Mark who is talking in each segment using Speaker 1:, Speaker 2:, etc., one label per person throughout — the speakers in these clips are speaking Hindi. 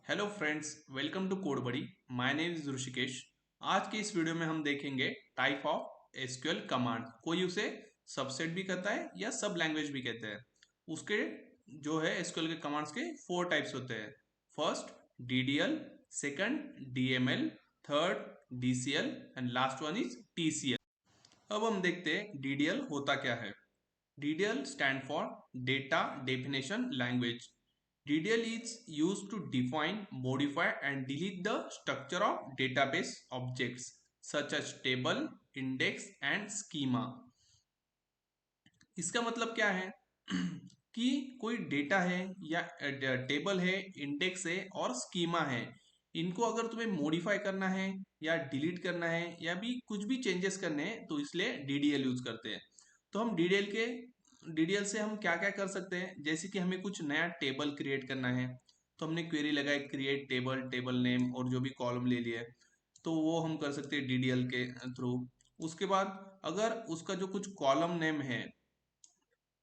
Speaker 1: Hello friends, welcome to code buddy. My name is Rishikesh. आज के इस वीडियो में हम देखेंगे टाइप ऑफ एसक्यूएल कमांड। कोई उसे सबसेट भी कहता है या सब लैंग्वेज भी कहते हैं। उसके जो है एसक्यूएल के कमांड्स के 4 टाइप्स होते हैं। First DDL, second DML, third DCL and last one is TCL. अब हम देखते हैं डीडीएल होता क्या है। DDL stand for Data Definition Language. DDL is used to define, modify and delete the structure of database objects such as table, index and schema. इसका मतलब क्या है कि कोई डेटा है या टेबल है, इंडेक्स है और स्कीमा है। इनको अगर तुम्हें मॉडिफाई करना है या डिलीट करना है या भी कुछ भी चेंजेस करने हैं तो इसलिए डीडीएल यूज करते हैं। तो हम डीडीएल से हम क्या क्या कर सकते हैं, जैसे कि हमें कुछ नया टेबल क्रिएट करना है तो हमने क्वेरी लगाई क्रिएट टेबल, टेबल नेम और जो भी कॉलम ले लिए, तो वो हम कर सकते हैं डीडीएल के थ्रू। उसके बाद अगर उसका जो कुछ कॉलम नेम है,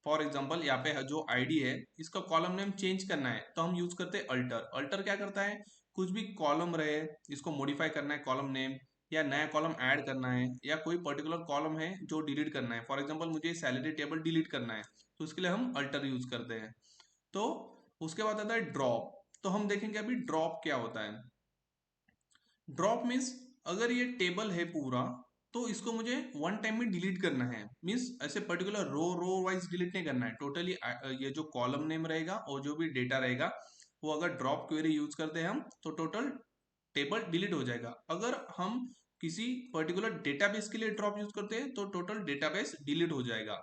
Speaker 1: फॉर एग्जाम्पल यहाँ पे जो आईडी है इसका कॉलम नेम चेंज करना है तो हम यूज करते हैं अल्टर। अल्टर क्या करता है, कुछ भी कॉलम रहे इसको मॉडिफाई करना है कॉलम नेम, या नया कॉलम ऐड करना है, या कोई पर्टिकुलर कॉलम है जो डिलीट करना है। फॉर एग्जाम्पल मुझे सैलरी टेबल डिलीट करना है तो उसके लिए हम अल्टर यूज करते हैं। तो उसके बाद आता है ड्रॉप। तो हम देखेंगे अभी ड्रॉप क्या होता है। ड्रॉप मीन्स अगर ये टेबल है पूरा तो इसको मुझे वन टाइम में डिलीट करना है। मीन्स ऐसे particular row row wise delete नहीं करना है, टोटली ये जो कॉलम नेम रहेगा और जो भी डेटा रहेगा वो अगर ड्रॉप क्वेरी यूज करते हैं हम तो टोटल टेबल डिलीट हो जाएगा। अगर हम किसी पर्टिकुलर डेटाबेस के लिए ड्रॉप यूज करते हैं तो टोटल डेटाबेस डिलीट हो जाएगा।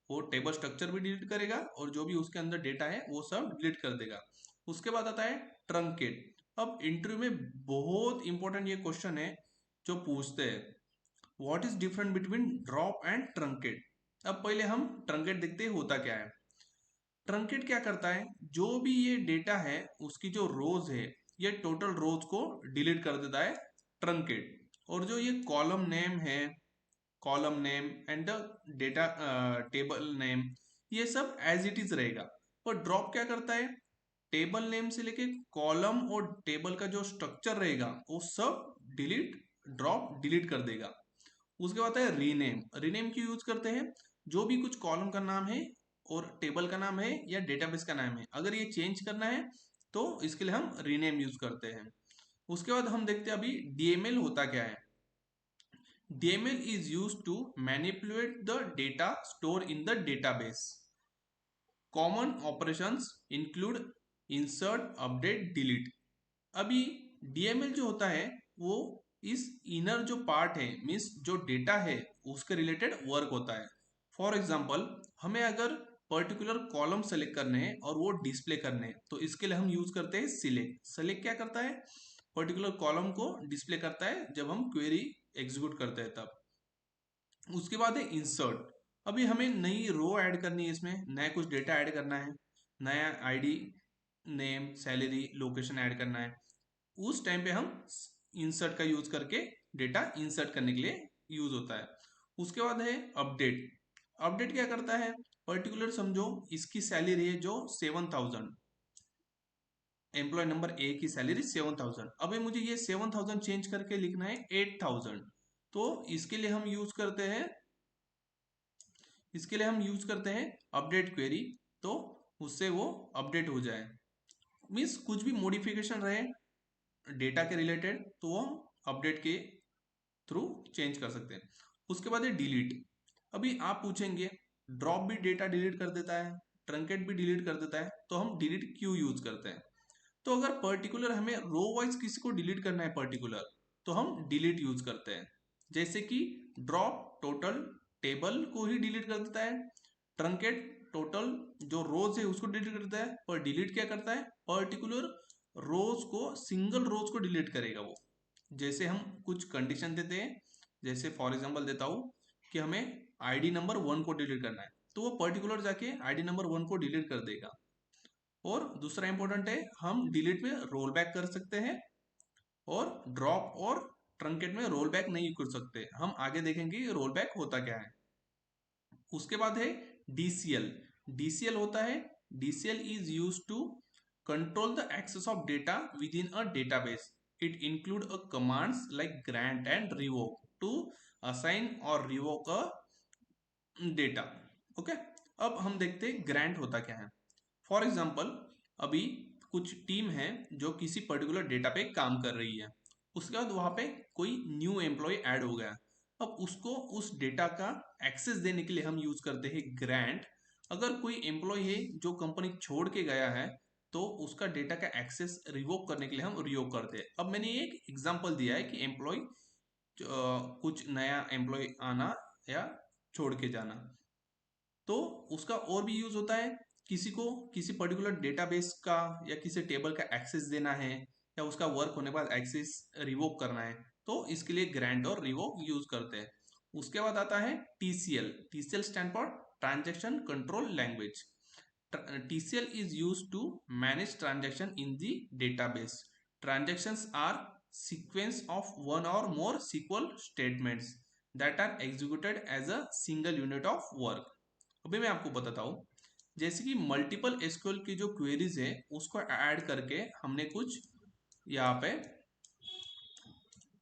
Speaker 1: वो टेबल स्ट्रक्चर भी डिलीट करेगा और जो भी उसके अंदर डेटा है वो सब डिलीट कर देगा। उसके बाद आता है ट्रंकेट। अब इंटरव्यू में बहुत इंपॉर्टेंट ये क्वेश्चन है जो पूछते हैं, what is different between drop and truncate. अब पहले हम ट्रंकेट देखते हैं होता क्या है। ट्रंकेट क्या करता है, जो भी ये डेटा है उसकी जो रोज है ये टोटल रोज को डिलीट कर देता है ट्रंकेट। और जो ये कॉलम नेम है, column name and the data table name, ये सब एज इट इज रहेगा। पर ड्रॉप क्या करता है, टेबल नेम से लेके कॉलम और टेबल का जो स्ट्रक्चर रहेगा वो सब डिलीट ड्रॉप डिलीट कर देगा। उसके बाद है रीनेम। रीनेम क्यों यूज करते हैं, जो भी कुछ कॉलम का नाम है और टेबल का नाम है या डेटाबेस का नाम है अगर ये चेंज करना है तो इसके लिए हम रीनेम यूज करते हैं। उसके बाद हम देखते हैं अभी डीएमएल होता क्या है। DML is used to manipulate the data stored in the database. Common operations include insert, update, delete. अभी DML जो होता है वो इस इनर जो पार्ट है मीन्स जो डेटा है उसके रिलेटेड वर्क होता है। फॉर एग्जाम्पल हमें अगर पर्टिकुलर कॉलम सेलेक्ट करने हैं और वो डिस्प्ले करने हैं तो इसके लिए हम यूज करते हैं सिलेक्ट। सिलेक्ट क्या करता है, पर्टिकुलर कॉलम को डिस्प्ले करता है जब हम क्वेरी एग्जीक्यूट करते हैं तब। उसके बाद है इंसर्ट। अभी हमें नई रो ऐड करनी है, इसमें नया कुछ डेटा ऐड करना है, नया ID, name, salary, location add करना है। उस टाइम पे हम इंसर्ट का यूज करके डेटा इंसर्ट करने के लिए यूज होता है। उसके बाद है अपडेट। अपडेट क्या करता है, पर्टिकुलर समझो इसकी सैलरी है जो 7000, एम्प्लॉय नंबर ए की सैलरी 7000, अभी मुझे ये 7000 चेंज करके लिखना है 8000। तो इसके लिए हम यूज करते हैं अपडेट क्वेरी, तो उससे वो अपडेट हो जाए। मीन्स कुछ भी मॉडिफिकेशन रहे डेटा के रिलेटेड तो वो हम अपडेट के थ्रू चेंज कर सकते हैं। उसके बाद है डिलीट। अभी आप पूछेंगे ड्रॉप भी डेटा डिलीट कर देता है, ट्रंकेट भी डिलीट कर देता है, तो हम डिलीट क्यों यूज करते हैं। तो अगर पर्टिकुलर हमें रो वाइज किसी को डिलीट करना है पर्टिकुलर तो हम डिलीट यूज करते हैं। जैसे कि ड्रॉप टोटल टेबल को ही डिलीट कर देता है, ट्रंकेट टोटल जो रोज है उसको डिलीट करता है, पर डिलीट क्या करता है, पर्टिकुलर रोज को, सिंगल रोज को डिलीट करेगा वो। जैसे हम कुछ कंडीशन देते हैं, जैसे फॉर एग्जांपल देता हूँ कि हमें आईडी नंबर 1 को डिलीट करना है तो वो पर्टिकुलर जाके आईडी नंबर 1 को डिलीट कर देगा। और दूसरा इंपॉर्टेंट है हम डिलीट में रोल बैक कर सकते हैं और ड्रॉप और ट्रंकेट में रोल बैक नहीं कर सकते। हम आगे देखेंगे रोल बैक होता क्या है। उसके बाद है डीसीएल। डीसीएल होता है, DCL is use to control the access of data within a database. It include a commands like grant and revoke to assign or revoke a data. Okay, अब हम देखते हैं ग्रांट होता क्या है. फॉर एग्जाम्पल, अभी कुछ टीम है जो किसी पर्टिकुलर डेटा पे काम कर रही है. उसके बाद वहां पे कोई न्यू एम्प्लॉय ऐड हो गया. अब उसको उस डेटा का एक्सेस देने के लिए हम यूज करते हैं ग्रांट. अगर कोई एम्प्लॉय है जो कंपनी छोड़ के गया है, तो उसका डेटा का एक्सेस रिवोक करने के लिए हम रिवोक करते हैं. अब मैंने एक एग्जांपल दिया है कि एम्प्लॉय कुछ नया एम्प्लॉय आना या छोड़ के जाना, तो उसका और भी यूज होता है. किसी को किसी पर्टिकुलर डेटाबेस का या किसी टेबल का एक्सेस देना है, या उसका वर्क होने के बाद एक्सेस रिवोक करना है, तो इसके लिए ग्रांट और रिवोक यूज करते हैं. उसके बाद आता है TCL. TCL stand for transaction control language. TCL is used to manage transaction in the database. Transactions are sequence of one or more SQL statements that are executed as a single unit of work. अभी मैं आपको बताता हूँ. जैसे कि मल्टीपल एसक्यूएल की जो क्वेरीज है उसको ऐड करके हमने कुछ यहाँ पे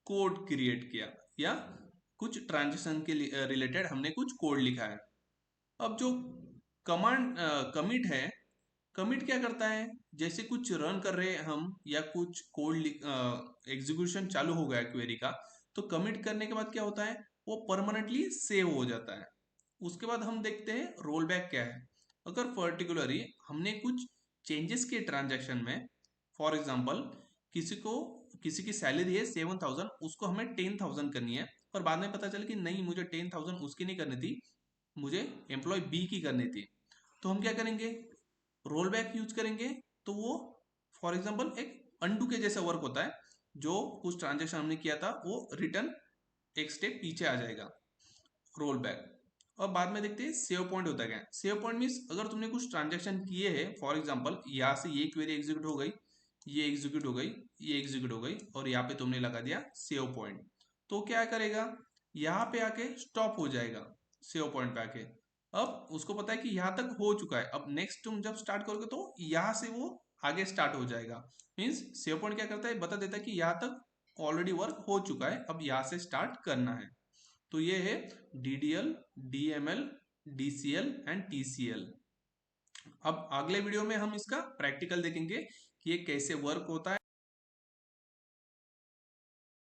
Speaker 1: कोड क्रिएट किया, या कुछ ट्रांजेक्शन के रिलेटेड हमने कुछ कोड लिखा है. अब जो कमांड कमिट है, कमिट क्या करता है, जैसे कुछ रन कर रहे हैं हम या कुछ कोड एग्जीक्यूशन चालू हो गया क्वेरी का, तो कमिट करने के बाद क्या होता है, वो परमानेंटली सेव हो जाता है. उसके बाद हम देखते हैं रोल बैक क्या है. अगर पर्टिकुलरली हमने कुछ चेंजेस किए ट्रांजैक्शन में, फॉर एग्जांपल किसी की सैलरी है 7,000, उसको हमें 10,000 करनी है, पर बाद में पता चला कि नहीं, मुझे 10,000 उसकी नहीं करनी थी, मुझे एम्प्लॉय बी की करनी थी. तो हम क्या करेंगे, रोल बैक यूज करेंगे. तो वो फॉर एग्जांपल एक अनडू के जैसा वर्क होता है. जो कुछ ट्रांजेक्शन हमने किया था वो रिटर्न एक स्टेप पीछे आ जाएगा, रोल बैक. और बाद में देखते हैं सेव पॉइंट होता है क्या. सेव पॉइंट मीन्स अगर तुमने कुछ ट्रांजेक्शन किए हैं, फॉर एग्जांपल यहाँ से ये क्वेरी एग्जीक्यूट हो गई, ये एग्जीक्यूट हो गई, ये एग्जीक्यूट हो गई, और यहाँ पे तुमने लगा दिया सेव पॉइंट, तो क्या करेगा, यहाँ पे आके स्टॉप हो जाएगा सेव पॉइंट पे आके. अब उसको पता है कि यहाँ तक हो चुका है, अब नेक्स्ट तुम जब स्टार्ट करोगे तो यहाँ से वो आगे स्टार्ट हो जाएगा. मीन्स सेव पॉइंट क्या करता है, बता देता है कि यहाँ तक ऑलरेडी वर्क हो चुका है, अब यहाँ से स्टार्ट करना है. तो ये है DDL, DML, DCL and TCL. अब अगले वीडियो में हम इसका प्रैक्टिकल देखेंगे कि ये कैसे वर्क होता है.